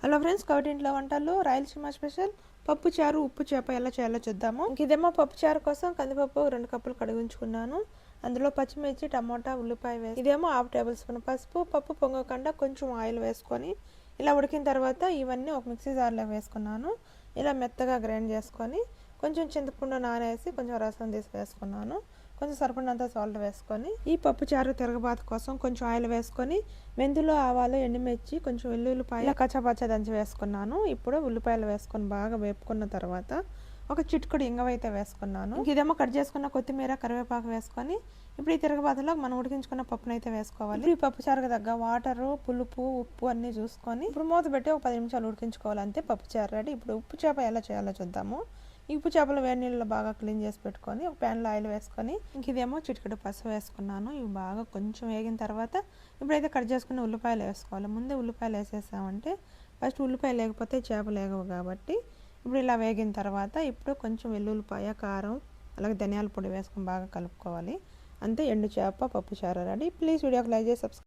Hello friends, కౌటింట్లో వంటలు Rayalaseema special పప్పు చారు ఉప్పు చేప ఎలా చేయాలో చూద్దాము. ఇదేమో పప్పు చారు కోసం కందిపప్పు 2 కప్పులు కడిగించుకున్నాను. అందులో పచ్చిమిర్చి, టమోటా, ఉల్లిపాయ వేసి ఇదేమో 1/2 టేబుల్ స్పూన్ పసుపు. పప్పు పొంగకుండా కొంచెం ఆయిల్ వేసుకొని ఇలా ఉడికిన తర్వాత ఇవన్నీ ఒక మిక్సీ జార్లో వేసుకున్నాను. ఇలా మెత్తగా గ్రైండ్ చేసుకొని కొంచెం చింతపండు నానేసి కొంచెం రసం తీసి వేసుకున్నాను. కొంచెం సరిపడినంత సాల్ట్ వేసుకొని ఈ పప్పు చారు తిరగబాత కోసం కొంచెం ఆయిల్ వేసుకొని మెంతులు, ఆవాలు, ఎండుమిర్చి, కొంచెం వెల్లుల్లిపాయ కచ్చాపచ్చా దంచి వేసుకున్నాను. ఇప్పుడు ఉల్లిపాయలు వేసుకొని బాగా వేపుకున్న తర్వాత ఒక చిటికెడు ఇంగువ అయితే వేసుకున్నాను. ఇదేమో కట్ చేసుకున్న కొత్తిమీర, కరివేపాకు వేసుకొని ఇప్పుడు ఈ తిరగబాతలో మనం ఉడికించుకున్న పప్పును అయితే వేసుకోవాలి. ఈ పప్పు చారుకు తగ్గ వాటరు, పులుపు, ఉప్పు అన్నీ చూసుకొని ఇప్పుడు మూత పెట్టి ఒక 10 నిమిషాలు ఉడికించుకోవాలి. అంతే, పప్పు చారు రెడీ. ఇప్పుడు ఉప్పు చేప ఎలా చేయాలో చూద్దాము. ఈ ఉప్పు చేపలు వేడి నీళ్ళలో బాగా క్లీన్ చేసి పెట్టుకొని ఒక ప్యాన్లో ఆయిల్ వేసుకొని ఇదేమో చిటికెడు పసుపు వేసుకున్నాను. ఇవి బాగా కొంచెం వేగిన తర్వాత ఇప్పుడైతే కట్ చేసుకున్న ఉల్లిపాయలు వేసుకోవాలి. ముందే ఉల్లిపాయలు వేసేసామంటే ఫస్ట్ ఉల్లిపాయలు లేకపోతే చేప లేగవు కాబట్టి ఇప్పుడు ఇలా వేగిన తర్వాత ఇప్పుడు కొంచెం వెల్లుల్లిపాయ, కారం, అలాగే ధనియాల పొడి వేసుకొని బాగా కలుపుకోవాలి. అంతే, ఎండు చేప పప్పు చారు రెడీ. ప్లీజ్ వీడియోకి లైక్ చేసి సబ్స్క్రైబ్.